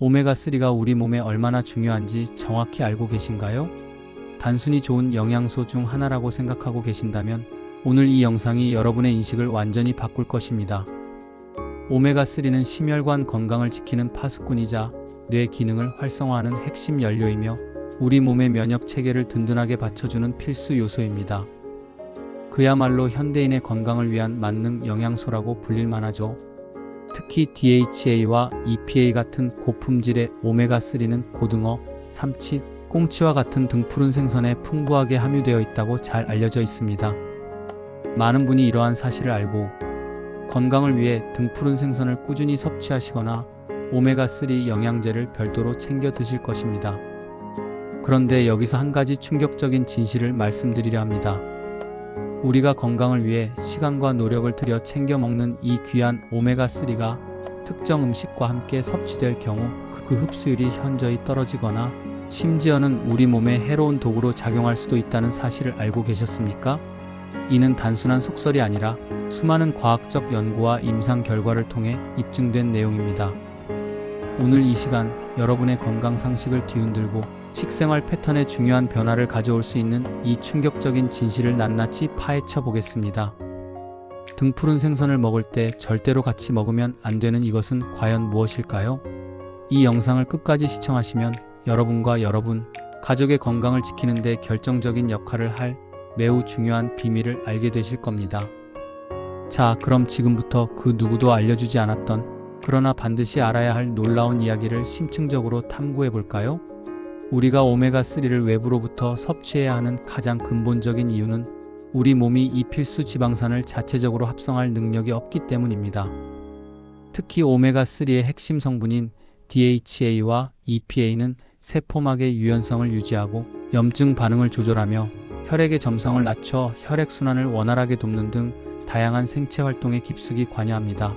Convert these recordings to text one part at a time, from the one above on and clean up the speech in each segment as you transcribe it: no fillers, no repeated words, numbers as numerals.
오메가3가 우리 몸에 얼마나 중요한지 정확히 알고 계신가요? 단순히 좋은 영양소 중 하나라고 생각하고 계신다면 오늘 이 영상이 여러분의 인식을 완전히 바꿀 것입니다. 오메가3는 심혈관 건강을 지키는 파수꾼이자 뇌 기능을 활성화하는 핵심 연료이며 우리 몸의 면역 체계를 든든하게 받쳐주는 필수 요소입니다. 그야말로 현대인의 건강을 위한 만능 영양소라고 불릴 만하죠. 특히 DHA와 EPA 같은 고품질의 오메가3는 고등어, 삼치, 꽁치와 같은 등푸른 생선에 풍부하게 함유되어 있다고 잘 알려져 있습니다. 많은 분이 이러한 사실을 알고 건강을 위해 등푸른 생선을 꾸준히 섭취하시거나 오메가3 영양제를 별도로 챙겨 드실 것입니다. 그런데 여기서 한 가지 충격적인 진실을 말씀드리려 합니다. 우리가 건강을 위해 시간과 노력을 들여 챙겨 먹는 이 귀한 오메가3가 특정 음식과 함께 섭취될 경우 그 흡수율이 현저히 떨어지거나 심지어는 우리 몸에 해로운 도구로 작용할 수도 있다는 사실을 알고 계셨습니까? 이는 단순한 속설이 아니라 수많은 과학적 연구와 임상 결과를 통해 입증된 내용입니다. 오늘 이 시간 여러분의 건강 상식을 뒤흔들고 식생활 패턴에 중요한 변화를 가져올 수 있는 이 충격적인 진실을 낱낱이 파헤쳐 보겠습니다. 등푸른 생선을 먹을 때 절대로 같이 먹으면 안 되는 이것은 과연 무엇일까요? 이 영상을 끝까지 시청하시면 여러분과 여러분, 가족의 건강을 지키는 데 결정적인 역할을 할 매우 중요한 비밀을 알게 되실 겁니다. 자, 그럼 지금부터 그 누구도 알려주지 않았던 그러나 반드시 알아야 할 놀라운 이야기를 심층적으로 탐구해 볼까요? 우리가 오메가3를 외부로부터 섭취해야 하는 가장 근본적인 이유는 우리 몸이 이 필수 지방산을 자체적으로 합성할 능력이 없기 때문입니다. 특히 오메가3의 핵심 성분인 DHA와 EPA는 세포막의 유연성을 유지하고 염증 반응을 조절하며 혈액의 점성을 낮춰 혈액순환을 원활하게 돕는 등 다양한 생체 활동에 깊숙이 관여합니다.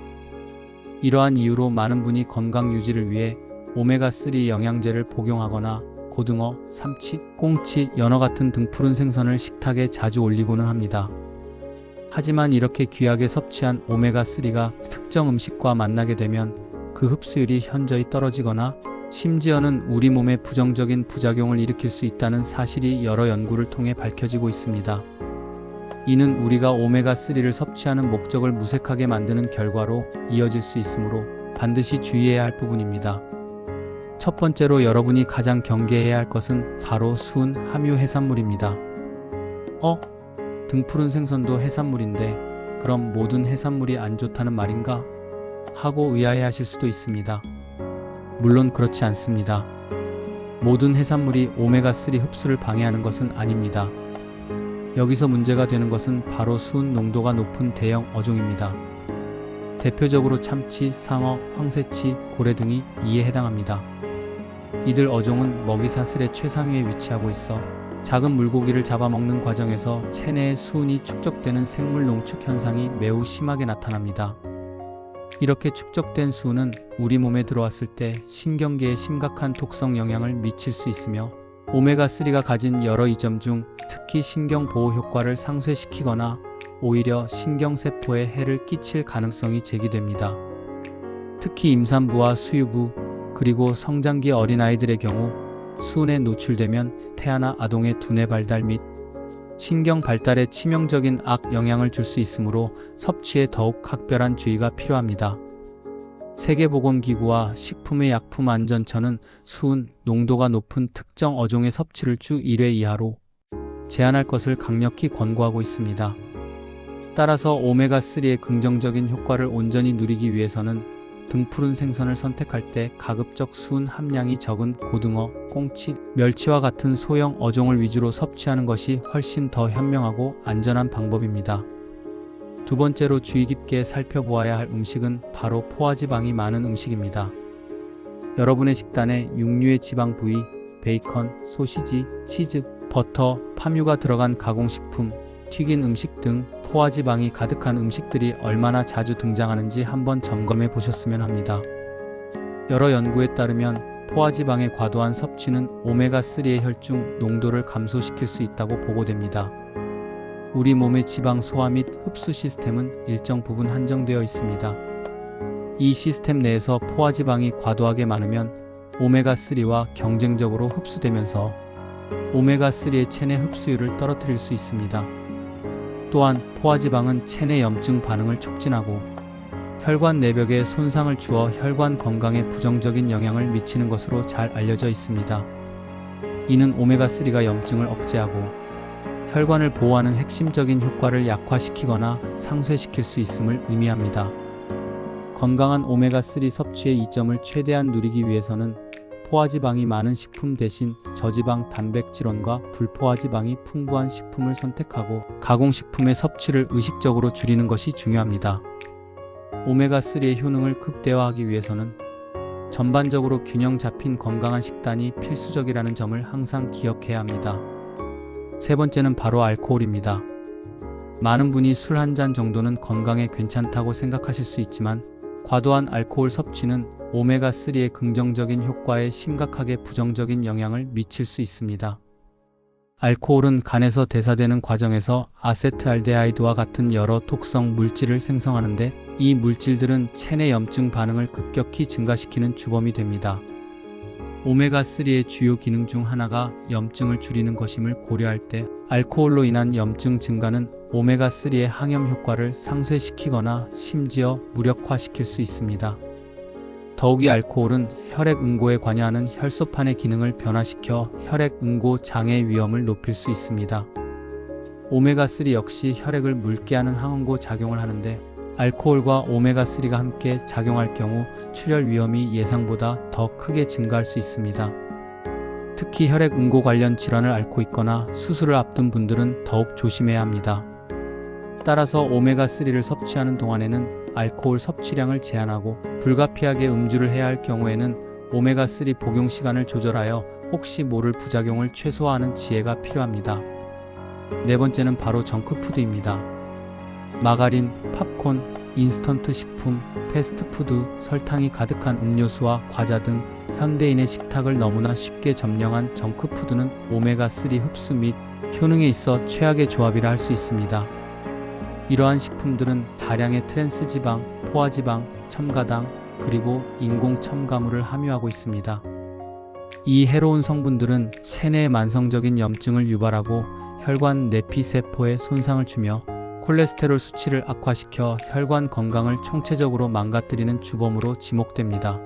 이러한 이유로 많은 분이 건강 유지를 위해 오메가3 영양제를 복용하거나 고등어, 삼치, 꽁치, 연어 같은 등푸른 생선을 식탁에 자주 올리고는 합니다. 하지만 이렇게 귀하게 섭취한 오메가3가 특정 음식과 만나게 되면 그 흡수율이 현저히 떨어지거나 심지어는 우리 몸에 부정적인 부작용을 일으킬 수 있다는 사실이 여러 연구를 통해 밝혀지고 있습니다. 이는 우리가 오메가3를 섭취하는 목적을 무색하게 만드는 결과로 이어질 수 있으므로 반드시 주의해야 할 부분입니다. 첫 번째로 여러분이 가장 경계해야 할 것은 바로 수은 함유 해산물입니다. 등푸른 생선도 해산물인데 그럼 모든 해산물이 안 좋다는 말인가? 하고 의아해하실 수도 있습니다. 물론 그렇지 않습니다. 모든 해산물이 오메가3 흡수를 방해하는 것은 아닙니다. 여기서 문제가 되는 것은 바로 수은 농도가 높은 대형 어종입니다. 대표적으로 참치, 상어, 황새치, 고래 등이 이에 해당합니다. 이들 어종은 먹이 사슬의 최상위에 위치하고 있어 작은 물고기를 잡아먹는 과정에서 체내에 수은이 축적되는 생물 농축 현상이 매우 심하게 나타납니다. 이렇게 축적된 수은은 우리 몸에 들어왔을 때 신경계에 심각한 독성 영향을 미칠 수 있으며 오메가3가 가진 여러 이점 중 특히 신경 보호 효과를 상쇄시키거나 오히려 신경세포에 해를 끼칠 가능성이 제기됩니다. 특히 임산부와 수유부 그리고 성장기 어린아이들의 경우 수은에 노출되면 태아나 아동의 두뇌 발달 및 신경 발달에 치명적인 악 영향을 줄 수 있으므로 섭취에 더욱 각별한 주의가 필요합니다. 세계보건기구와 식품의약품안전처는 수은 농도가 높은 특정 어종의 섭취를 주 1회 이하로 제한할 것을 강력히 권고하고 있습니다. 따라서 오메가3의 긍정적인 효과를 온전히 누리기 위해서는 등푸른 생선을 선택할 때 가급적 수은 함량이 적은 고등어, 꽁치, 멸치와 같은 소형 어종을 위주로 섭취하는 것이 훨씬 더 현명하고 안전한 방법입니다. 두 번째로 주의 깊게 살펴보아야 할 음식은 바로 포화지방이 많은 음식입니다. 여러분의 식단에 육류의 지방 부위, 베이컨, 소시지, 치즈, 버터, 파뮤가 들어간 가공식품, 튀긴 음식 등 포화지방이 가득한 음식들이 얼마나 자주 등장하는지 한번 점검해 보셨으면 합니다. 여러 연구에 따르면 포화지방의 과도한 섭취는 오메가3의 혈중 농도를 감소시킬 수 있다고 보고됩니다. 우리 몸의 지방 소화 및 흡수 시스템은 일정 부분 한정되어 있습니다. 이 시스템 내에서 포화지방이 과도하게 많으면 오메가3와 경쟁적으로 흡수되면서 오메가3의 체내 흡수율을 떨어뜨릴 수 있습니다. 또한 포화지방은 체내 염증 반응을 촉진하고 혈관 내벽에 손상을 주어 혈관 건강에 부정적인 영향을 미치는 것으로 잘 알려져 있습니다. 이는 오메가3가 염증을 억제하고 혈관을 보호하는 핵심적인 효과를 약화시키거나 상쇄시킬 수 있음을 의미합니다. 건강한 오메가3 섭취의 이점을 최대한 누리기 위해서는 포화지방이 많은 식품 대신 저지방 단백질원과 불포화지방이 풍부한 식품을 선택하고 가공식품의 섭취를 의식적으로 줄이는 것이 중요합니다. 오메가3의 효능을 극대화하기 위해서는 전반적으로 균형 잡힌 건강한 식단이 필수적이라는 점을 항상 기억해야 합니다. 세 번째는 바로 알코올입니다. 많은 분이 술 한 잔 정도는 건강에 괜찮다고 생각하실 수 있지만 과도한 알코올 섭취는 오메가3의 긍정적인 효과에 심각하게 부정적인 영향을 미칠 수 있습니다. 알코올은 간에서 대사되는 과정에서 아세트알데하이드와 같은 여러 독성 물질을 생성하는데 이 물질들은 체내 염증 반응을 급격히 증가시키는 주범이 됩니다. 오메가3의 주요 기능 중 하나가 염증을 줄이는 것임을 고려할 때 알코올로 인한 염증 증가는 오메가3의 항염 효과를 상쇄시키거나 심지어 무력화시킬 수 있습니다. 더욱이 알코올은 혈액 응고에 관여하는 혈소판의 기능을 변화시켜 혈액 응고 장애 위험을 높일 수 있습니다. 오메가3 역시 혈액을 묽게 하는 항응고 작용을 하는데 알코올과 오메가3가 함께 작용할 경우 출혈 위험이 예상보다 더 크게 증가할 수 있습니다. 특히 혈액 응고 관련 질환을 앓고 있거나 수술을 앞둔 분들은 더욱 조심해야 합니다. 따라서 오메가3를 섭취하는 동안에는 알코올 섭취량을 제한하고 불가피하게 음주를 해야 할 경우에는 오메가3 복용 시간을 조절하여 혹시 모를 부작용을 최소화하는 지혜가 필요합니다. 네 번째는 바로 정크푸드입니다. 마가린, 팝콘, 인스턴트 식품, 패스트푸드, 설탕이 가득한 음료수와 과자 등 현대인의 식탁을 너무나 쉽게 점령한 정크푸드는 오메가3 흡수 및 효능에 있어 최악의 조합이라 할 수 있습니다. 이러한 식품들은 다량의 트랜스지방, 포화지방, 첨가당, 그리고 인공 첨가물을 함유하고 있습니다. 이 해로운 성분들은 체내의 만성적인 염증을 유발하고 혈관 내피세포에 손상을 주며 콜레스테롤 수치를 악화시켜 혈관 건강을 총체적으로 망가뜨리는 주범으로 지목됩니다.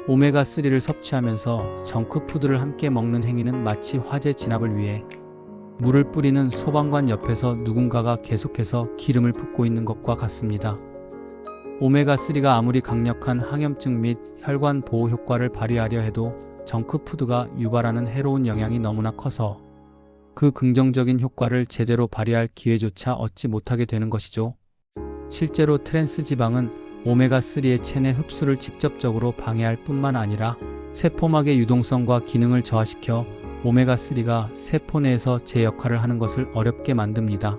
오메가3를 섭취하면서 정크푸드를 함께 먹는 행위는 마치 화재 진압을 위해 물을 뿌리는 소방관 옆에서 누군가가 계속해서 기름을 붓고 있는 것과 같습니다. 오메가3가 아무리 강력한 항염증 및 혈관 보호 효과를 발휘하려 해도 정크푸드가 유발하는 해로운 영향이 너무나 커서 그 긍정적인 효과를 제대로 발휘할 기회조차 얻지 못하게 되는 것이죠. 실제로 트랜스지방은 오메가3의 체내 흡수를 직접적으로 방해할 뿐만 아니라 세포막의 유동성과 기능을 저하시켜 오메가3가 세포 내에서 제 역할을 하는 것을 어렵게 만듭니다.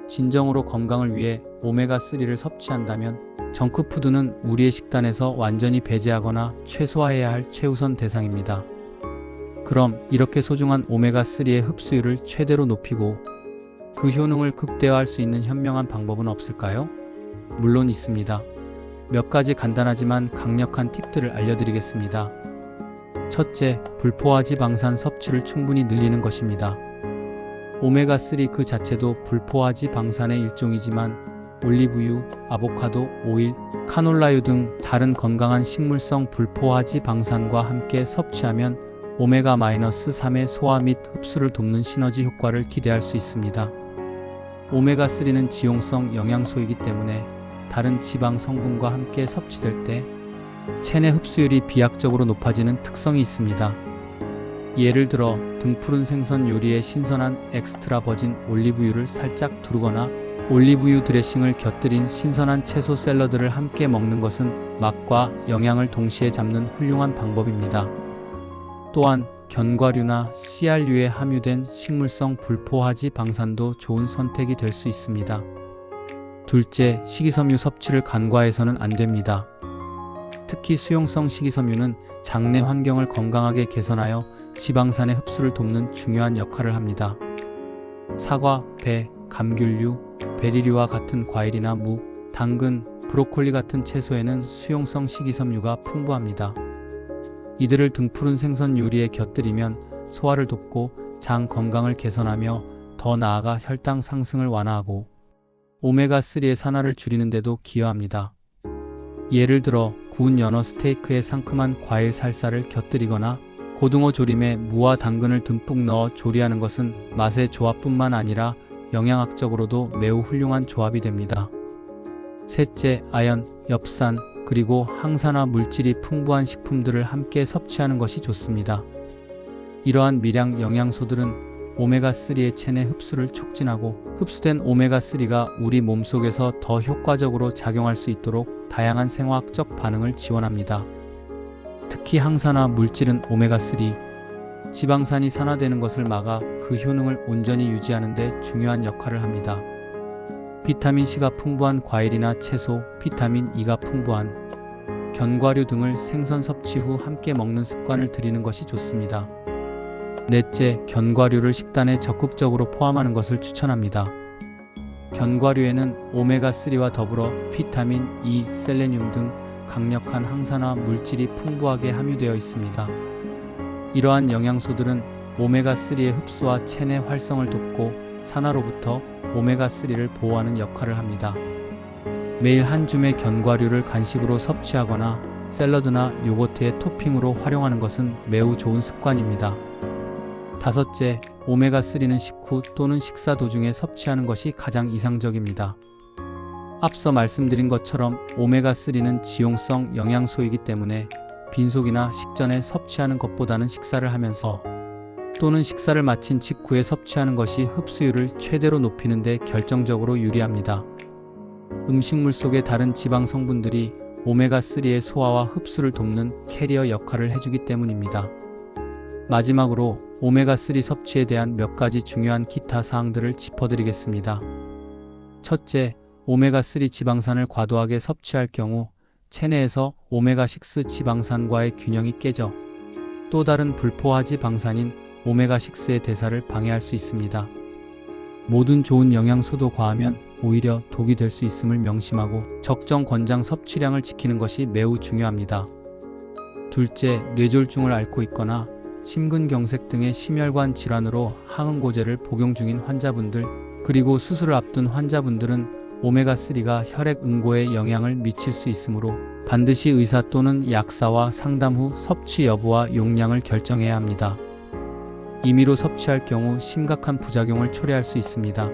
진정으로 건강을 위해 오메가3를 섭취한다면 정크푸드는 우리의 식단에서 완전히 배제하거나 최소화해야 할 최우선 대상입니다. 그럼 이렇게 소중한 오메가3의 흡수율을 최대로 높이고 그 효능을 극대화할 수 있는 현명한 방법은 없을까요? 물론 있습니다. 몇 가지 간단하지만 강력한 팁들을 알려드리겠습니다. 첫째, 불포화지방산 섭취를 충분히 늘리는 것입니다. 오메가3 그 자체도 불포화지방산의 일종이지만 올리브유, 아보카도, 오일, 카놀라유 등 다른 건강한 식물성 불포화지방산과 함께 섭취하면 오메가-3의 소화 및 흡수를 돕는 시너지 효과를 기대할 수 있습니다. 오메가3는 지용성 영양소이기 때문에 다른 지방 성분과 함께 섭취될 때 체내 흡수율이 비약적으로 높아지는 특성이 있습니다. 예를 들어 등푸른 생선 요리에 신선한 엑스트라 버진 올리브유를 살짝 두르거나 올리브유 드레싱을 곁들인 신선한 채소 샐러드를 함께 먹는 것은 맛과 영양을 동시에 잡는 훌륭한 방법입니다. 또한 견과류나 씨알류에 함유된 식물성 불포화지방산도 좋은 선택이 될 수 있습니다. 둘째, 식이섬유 섭취를 간과해서는 안 됩니다. 특히 수용성 식이섬유는 장내 환경을 건강하게 개선하여 지방산의 흡수를 돕는 중요한 역할을 합니다. 사과, 배, 감귤류, 베리류와 같은 과일이나 무, 당근, 브로콜리 같은 채소에는 수용성 식이섬유가 풍부합니다. 이들을 등푸른 생선 요리에 곁들이면 소화를 돕고 장 건강을 개선하며 더 나아가 혈당 상승을 완화하고 오메가3의 산화를 줄이는 데도 기여합니다. 예를 들어 구운 연어 스테이크에 상큼한 과일 살사를 곁들이거나 고등어 조림에 무와 당근을 듬뿍 넣어 조리하는 것은 맛의 조합뿐만 아니라 영양학적으로도 매우 훌륭한 조합이 됩니다. 셋째, 아연, 엽산, 그리고 항산화 물질이 풍부한 식품들을 함께 섭취하는 것이 좋습니다. 이러한 미량 영양소들은 오메가3의 체내 흡수를 촉진하고 흡수된 오메가3가 우리 몸속에서 더 효과적으로 작용할 수 있도록 다양한 생화학적 반응을 지원합니다. 특히 항산화 물질은 오메가3, 지방산이 산화되는 것을 막아 그 효능을 온전히 유지하는 데 중요한 역할을 합니다. 비타민C가 풍부한 과일이나 채소, 비타민E가 풍부한 견과류 등을 생선 섭취 후 함께 먹는 습관을 들이는 것이 좋습니다. 넷째, 견과류를 식단에 적극적으로 포함하는 것을 추천합니다. 견과류에는 오메가3와 더불어 비타민 E, 셀레늄 등 강력한 항산화 물질이 풍부하게 함유되어 있습니다. 이러한 영양소들은 오메가3의 흡수와 체내 활성을 돕고 산화로부터 오메가3를 보호하는 역할을 합니다. 매일 한 줌의 견과류를 간식으로 섭취하거나 샐러드나 요거트의 토핑으로 활용하는 것은 매우 좋은 습관입니다. 다섯째, 오메가3는 식후 또는 식사 도중에 섭취하는 것이 가장 이상적입니다. 앞서 말씀드린 것처럼 오메가3는 지용성 영양소이기 때문에 빈속이나 식전에 섭취하는 것보다는 식사를 하면서 또는 식사를 마친 직후에 섭취하는 것이 흡수율을 최대로 높이는 데 결정적으로 유리합니다. 음식물 속의 다른 지방 성분들이 오메가3의 소화와 흡수를 돕는 캐리어 역할을 해주기 때문입니다. 마지막으로 오메가3 섭취에 대한 몇 가지 중요한 기타 사항들을 짚어드리겠습니다. 첫째, 오메가3 지방산을 과도하게 섭취할 경우 체내에서 오메가6 지방산과의 균형이 깨져 또 다른 불포화 지방산인 오메가6의 대사를 방해할 수 있습니다. 모든 좋은 영양소도 과하면 오히려 독이 될 수 있음을 명심하고 적정 권장 섭취량을 지키는 것이 매우 중요합니다. 둘째, 뇌졸중을 앓고 있거나 심근경색 등의 심혈관 질환으로 항응고제를 복용 중인 환자분들, 그리고 수술을 앞둔 환자분들은 오메가3가 혈액 응고에 영향을 미칠 수 있으므로 반드시 의사 또는 약사와 상담 후 섭취 여부와 용량을 결정해야 합니다. 임의로 섭취할 경우 심각한 부작용을 초래할 수 있습니다.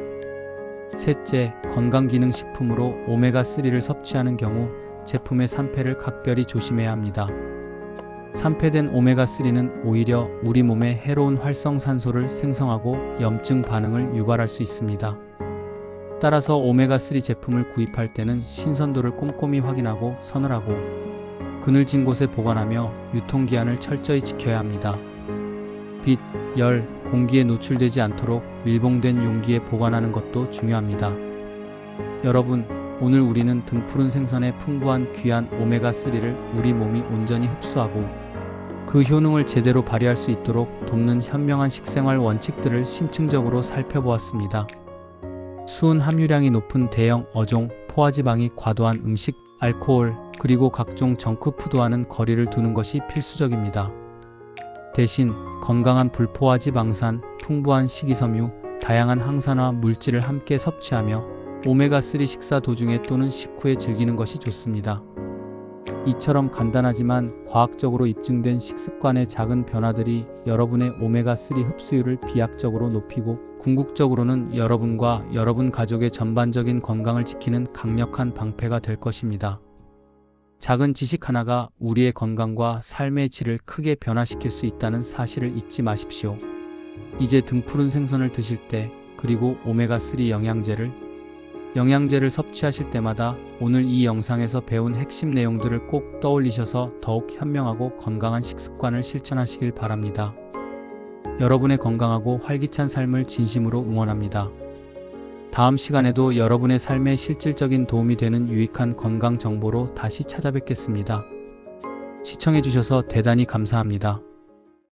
셋째, 건강기능식품으로 오메가3를 섭취하는 경우 제품의 산패를 각별히 조심해야 합니다. 산패된 오메가3는 오히려 우리 몸에 해로운 활성산소를 생성하고 염증 반응을 유발할 수 있습니다. 따라서 오메가3 제품을 구입할 때는 신선도를 꼼꼼히 확인하고 서늘하고 그늘진 곳에 보관하며 유통기한을 철저히 지켜야 합니다. 빛, 열, 공기에 노출되지 않도록 밀봉된 용기에 보관하는 것도 중요합니다. 여러분, 오늘 우리는 등푸른 생선의 풍부한 귀한 오메가3를 우리 몸이 온전히 흡수하고 그 효능을 제대로 발휘할 수 있도록 돕는 현명한 식생활 원칙들을 심층적으로 살펴보았습니다. 수은 함유량이 높은 대형 어종, 포화지방이 과도한 음식, 알코올, 그리고 각종 정크푸드와는 거리를 두는 것이 필수적입니다. 대신 건강한 불포화지방산, 풍부한 식이섬유, 다양한 항산화 물질을 함께 섭취하며 오메가3 식사 도중에 또는 식후에 즐기는 것이 좋습니다. 이처럼 간단하지만 과학적으로 입증된 식습관의 작은 변화들이 여러분의 오메가3 흡수율을 비약적으로 높이고 궁극적으로는 여러분과 여러분 가족의 전반적인 건강을 지키는 강력한 방패가 될 것입니다. 작은 지식 하나가 우리의 건강과 삶의 질을 크게 변화시킬 수 있다는 사실을 잊지 마십시오. 이제 등푸른 생선을 드실 때, 그리고 오메가3 영양제를 섭취하실 때마다 오늘 이 영상에서 배운 핵심 내용들을 꼭 떠올리셔서 더욱 현명하고 건강한 식습관을 실천하시길 바랍니다. 여러분의 건강하고 활기찬 삶을 진심으로 응원합니다. 다음 시간에도 여러분의 삶에 실질적인 도움이 되는 유익한 건강 정보로 다시 찾아뵙겠습니다. 시청해주셔서 대단히 감사합니다.